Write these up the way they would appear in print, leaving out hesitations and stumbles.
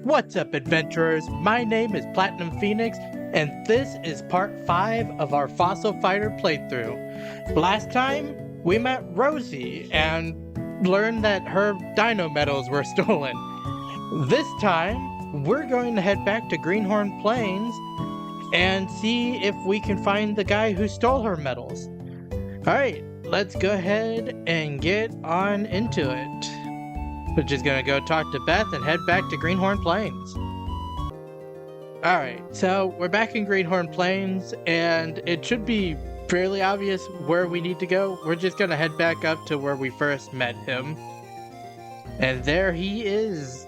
What's up, adventurers? My name is Platinum Phoenix, and this is part 5 of our Fossil Fighter playthrough. Last time, we met Rosie and learned that her dino medals were stolen. This time, we're going to head back to Greenhorn Plains and see if we can find the guy who stole her medals. Alright, let's go ahead and get on into it. We're just gonna go talk to Beth and head back to Greenhorn Plains. Alright, so we're back in Greenhorn Plains, and it should be fairly obvious where we need to go. We're just gonna head back up to where we first met him. And there he is.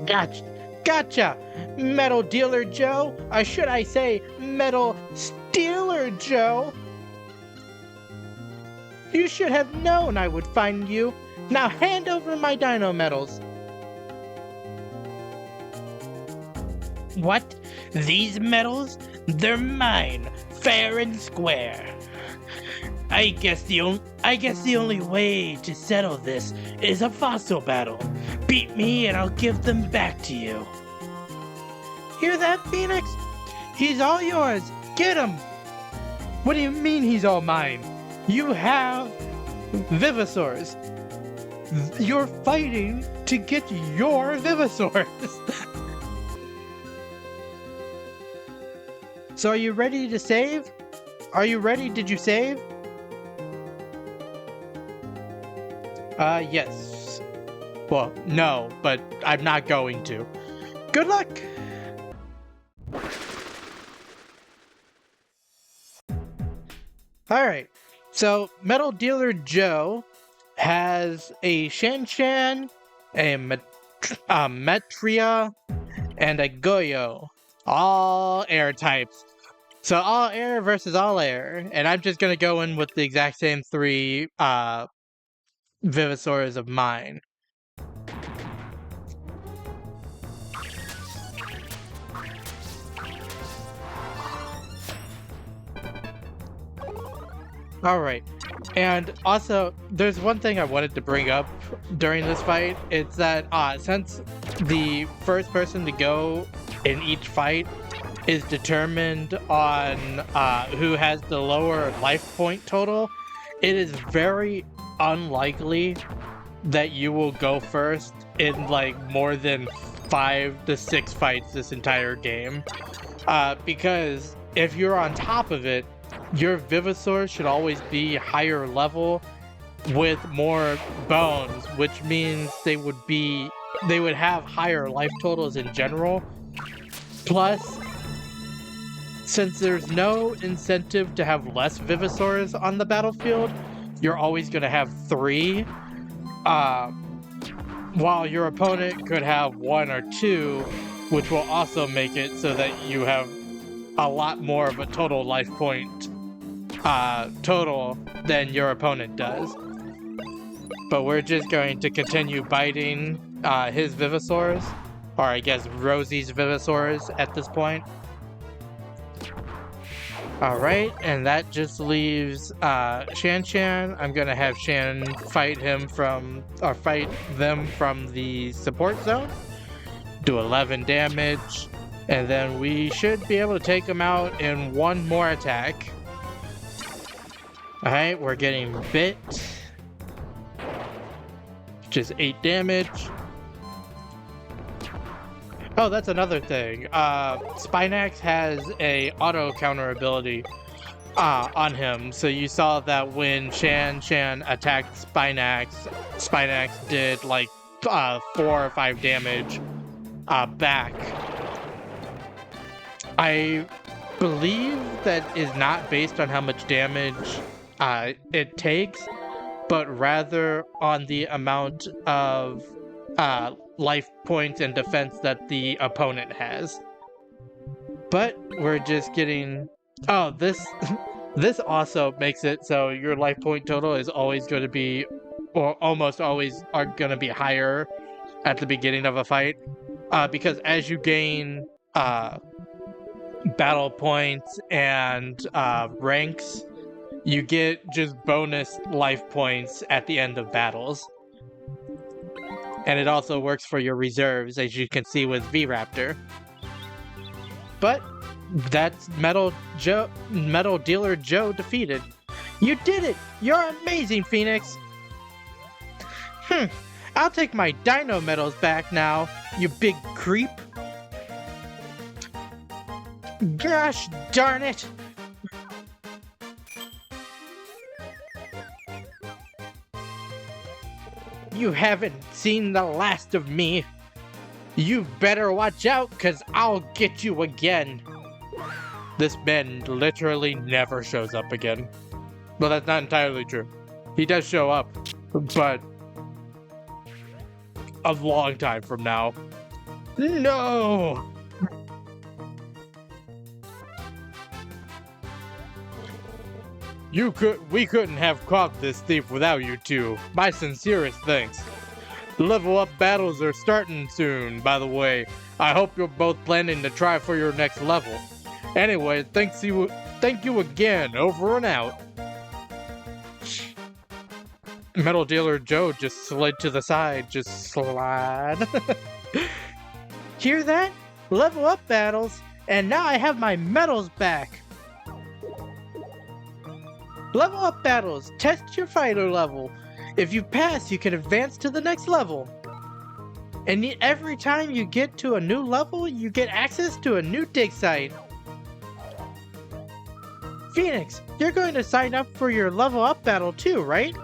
Gotcha! Metal Dealer Joe! Or should I say, Metal Stealer Joe? You should have known I would find you. Now hand over my dino medals. What? These medals? They're mine, fair and square. I guess the only way to settle this is a fossil battle. Beat me and I'll give them back to you. Hear that, Phoenix? He's all yours. Get him. What do you mean he's all mine? You have Vivosaurs. You're fighting to get your Vivosaurs. So are you ready to save? Are you ready? Did you save? Yes. Well, no, but I'm not going to. Good luck! Alright, so Metal Dealer Joe has a Shan-Shan, a Metria, and a Goyo. All air types. So all air versus all air. And I'm just gonna go in with the exact same 3 Vivosaurs of mine. Alright, and also, there's one thing I wanted to bring up during this fight. It's that, since the first person to go in each fight is determined on who has the lower life point total, it is very unlikely that you will go first in like more than 5 to 6 fights this entire game. Because if you're on top of it, your Vivosaur should always be higher level with more bones, which means they would have higher life totals in general. Plus, since there's no incentive to have less Vivosaurs on the battlefield, you're always going to have 3, while your opponent could have 1 or 2, which will also make it so that you have a lot more of a total life point total than your opponent does. But we're just going to continue biting his Vivosaurs, or I guess Rosie's Vivosaurs at this point. Alright, and that just leaves Shan-Shan. I'm gonna have Shan fight them from the support zone. Do 11 damage, and then we should be able to take them out in 1 more attack. Alright, we're getting bit. Just 8 damage. Oh, that's another thing. Spinax has a auto counter ability on him. So you saw that when Shan-Shan attacked Spinax, Spinax did like 4 or 5 damage back. I believe that is not based on how much damage it takes, but rather on the amount of life points and defense that the opponent has. But we're just getting... Oh, this also makes it so your life point total is always going to be, or almost always are going to be higher at the beginning of a fight. Because as you gain battle points and ranks, you get just bonus life points at the end of battles. And it also works for your reserves, as you can see with V-Raptor. But that's Metal Dealer Joe defeated. You did it! You're amazing, Phoenix! I'll take my Dino Medals back now, you big creep! Gosh darn it! You haven't seen the last of me! You better watch out, cause I'll get you again! This man literally never shows up again. Well, that's not entirely true. He does show up, but a long time from now. No! We couldn't have caught this thief without you two. My sincerest thanks. Level up battles are starting soon, by the way. I hope you're both planning to try for your next level. Anyway, thank you again. Over and out. Metal Dealer Joe just slid to the side. Just slide. Hear that? Level up battles, and now I have my medals back. Level up battles. Test your fighter level. If you pass, you can advance to the next level. And every time you get to a new level, you get access to a new dig site. Phoenix, you're going to sign up for your level up battle too, right?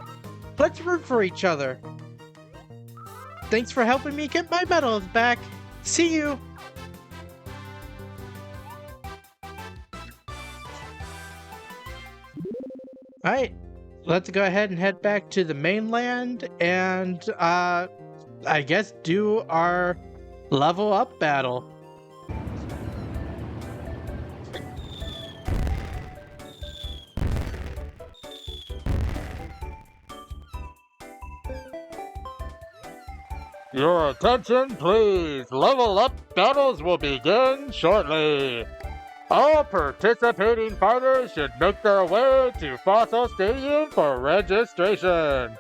Let's root for each other. Thanks for helping me get my medals back. See you! Alright, let's go ahead and head back to the mainland and, I guess do our level up battle. Your attention, please. Level up battles will begin shortly. All participating fighters should make their way to Fossil Stadium for registration.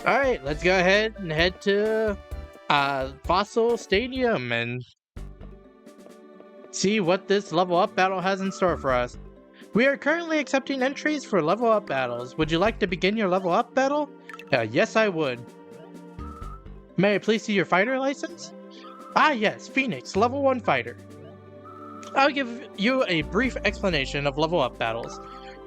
Alright, let's go ahead and head to Fossil Stadium and see what this level up battle has in store for us. We are currently accepting entries for level up battles. Would you like to begin your level up battle? Yes, I would. May I please see your fighter license? Ah yes, Phoenix, level 1 fighter. I'll give you a brief explanation of level up battles.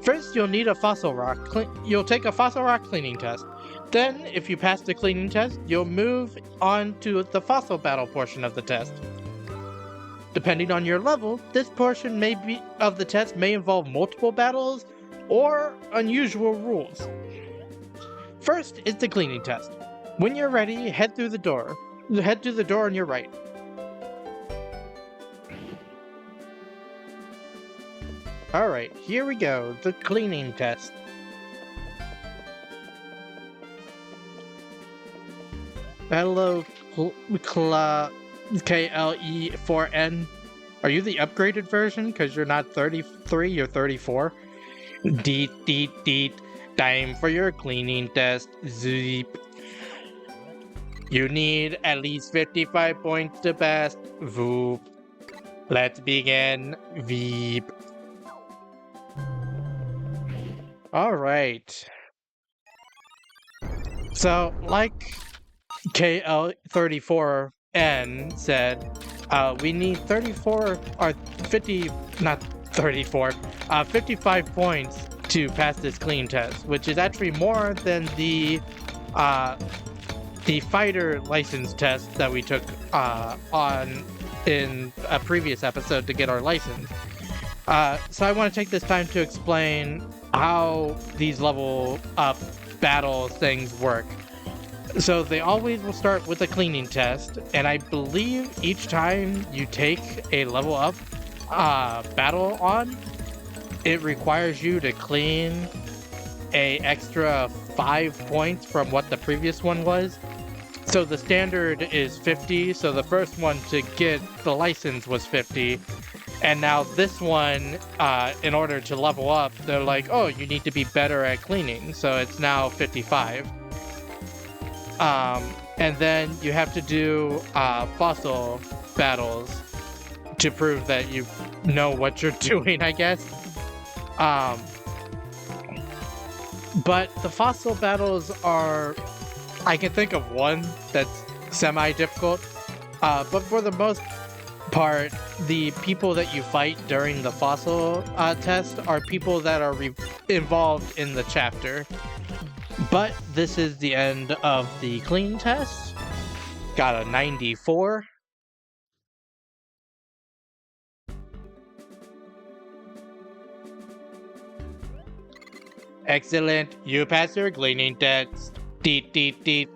First, you'll need a fossil rock. You'll take a fossil rock cleaning test. Then, if you pass the cleaning test, you'll move on to the fossil battle portion of the test. Depending on your level, this portion of the test may involve multiple battles or unusual rules. First is the cleaning test. When you're ready, head through the door. Head to the door on your right. Alright, here we go, the cleaning test. Hello, KLE4N. Are you the upgraded version? Because you're not 33, you're 34. Deet. Time for your cleaning test. Zeep. You need at least 55 points to pass. Voop. Let's begin. Veep. Alright. So, like KL34N said, we need 55 points to pass this clean test, which is actually more than the fighter license test that we took in a previous episode to get our license. So I want to take this time to explain how these level up battle things work. So they always will start with a cleaning test, and I believe each time you take a level up battle on, it requires you to clean a extra 5 points from what the previous one was. So the standard is 50, so the first one to get the license was 50. And now this one, in order to level up, they're like, oh, you need to be better at cleaning. So it's now 55. And then you have to do fossil battles to prove that you know what you're doing, I guess. But the fossil battles are... I can think of one that's semi-difficult. But for the most part, the people that you fight during the fossil test are people that are involved in the chapter. But this is the end of the clean test. Got a 94. Excellent. You passed your cleaning test. Deet, deet, deet.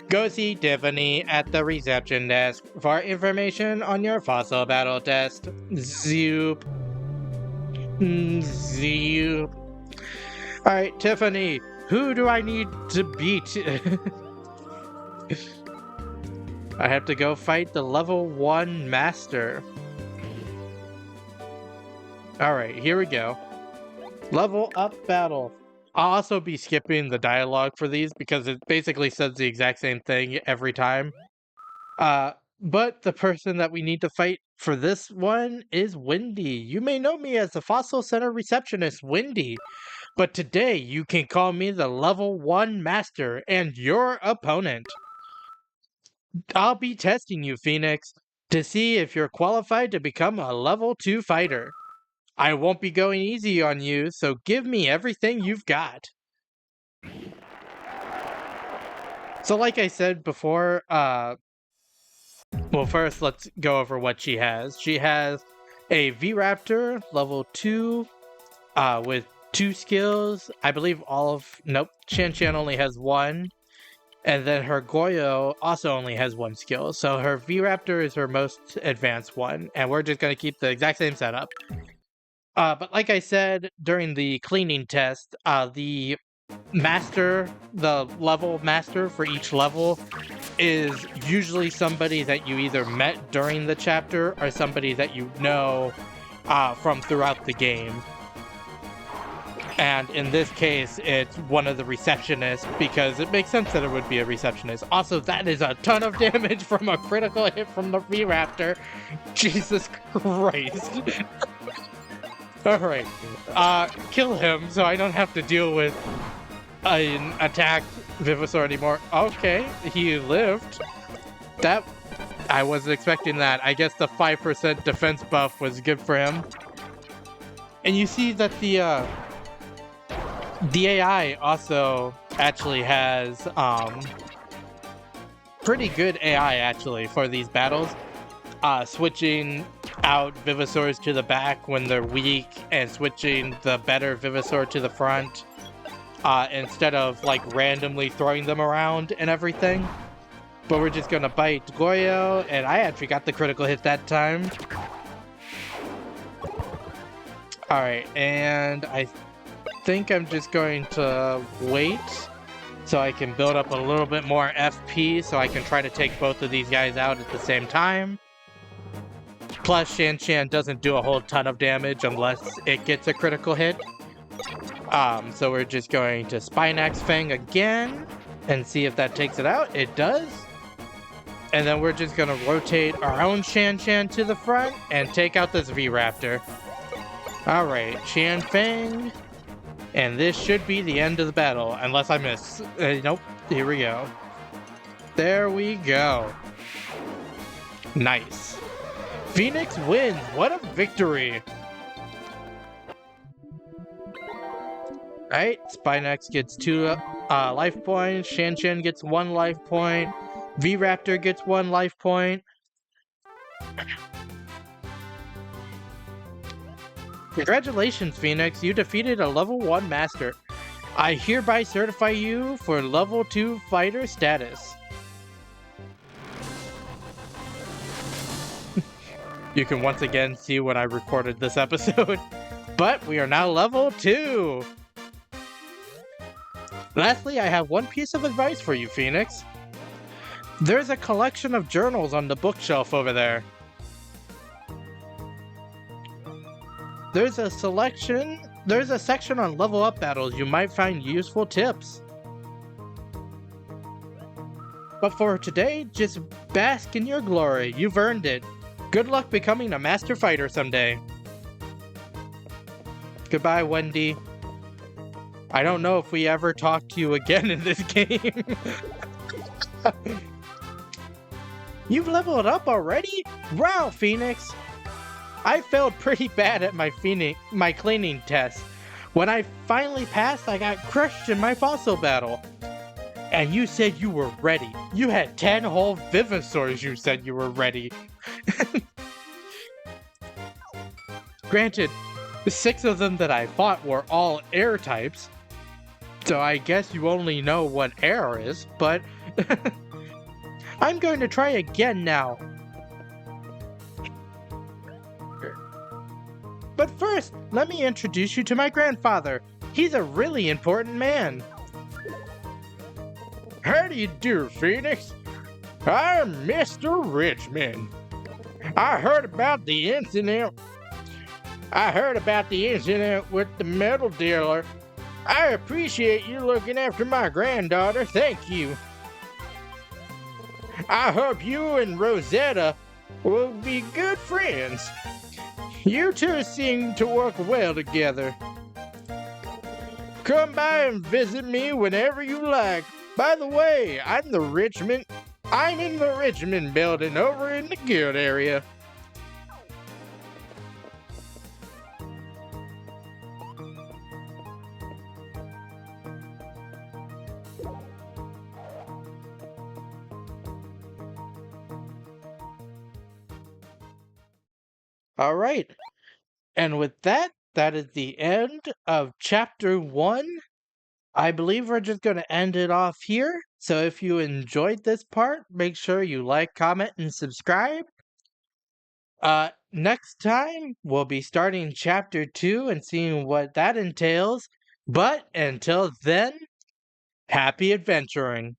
Go see Tiffany at the reception desk for information on your fossil battle test. Zoop. Zoop. Alright, Tiffany, who do I need to beat? I have to go fight the level 1 master. Alright, here we go. Level up battle. I'll also be skipping the dialogue for these because it basically says the exact same thing every time. But the person that we need to fight for this one is Wendy. You may know me as the Fossil Center receptionist, Wendy. But today you can call me the level 1 master and your opponent. I'll be testing you, Phoenix, to see if you're qualified to become a level 2 fighter. I won't be going easy on you, so give me everything you've got. So like I said before, well, first let's go over what she has. She has a V-Raptor, level 2, with 2 skills. I believe nope, Shan only has 1. And then her Goyo also only has 1 skill. So her V-Raptor is her most advanced one, and we're just going to keep the exact same setup. But like I said during the cleaning test, the level master for each level is usually somebody that you either met during the chapter or somebody that you know from throughout the game. And in this case, it's one of the receptionists because it makes sense that it would be a receptionist. Also, that is a ton of damage from a critical hit from the V-Raptor. Jesus Christ. Alright, kill him so I don't have to deal with an attacked Vivasaur anymore. Okay, he lived. I wasn't expecting that. I guess the 5% defense buff was good for him. And you see that the AI also actually has pretty good AI actually for these battles. Switching out Vivasaurs to the back when they're weak and switching the better Vivasaur to the front instead of like randomly throwing them around and everything. But we're just gonna bite Goyo, and I actually got the critical hit that time. Alright, and I think I'm just going to wait so I can build up a little bit more FP so I can try to take both of these guys out at the same time. Plus, Shan doesn't do a whole ton of damage unless it gets a critical hit. So we're just going to Spinax Fang again and see if that takes it out. It does. And then we're just going to rotate our own Shan to the front and take out this V-Raptor. Alright, Shan Fang. And this should be the end of the battle, unless I miss. Nope, here we go. There we go. Nice. Phoenix wins. What a victory. Alright, Spinax gets 2 life points. Shan gets 1 life point. V-Raptor gets 1 life point. Congratulations, Phoenix. You defeated a level 1 master. I hereby certify you for level 2 fighter status. You can once again see when I recorded this episode. But we are now level 2. Lastly, I have one piece of advice for you, Phoenix. There's a collection of journals on the bookshelf over there. There's a section on level up battles you might find useful tips. But for today, just bask in your glory. You've earned it. Good luck becoming a master fighter someday. Goodbye, Wendy. I don't know if we ever talk to you again in this game. You've leveled up already? Wow, Phoenix! I failed pretty bad at my cleaning test. When I finally passed, I got crushed in my fossil battle. And you said you were ready. You had 10 whole Vivasaurs you said you were ready. Granted, the 6 of them that I fought were all air types. So I guess you only know what air is, but I'm going to try again now. But first, let me introduce you to my grandfather. He's a really important man. How do you do, Phoenix? I'm Mr. Richmond. I heard about the incident with the metal dealer. I appreciate you looking after my granddaughter. Thank you. I hope you and Rosetta will be good friends. You two seem to work well together. Come by and visit me whenever you like. By the way, I'm in the Richmond building over in the guild area. All right. And with that, that is the end of chapter 1. I believe we're just going to end it off here. So if you enjoyed this part, make sure you like, comment, and subscribe. Next time, we'll be starting chapter 2 and seeing what that entails. But until then, happy adventuring.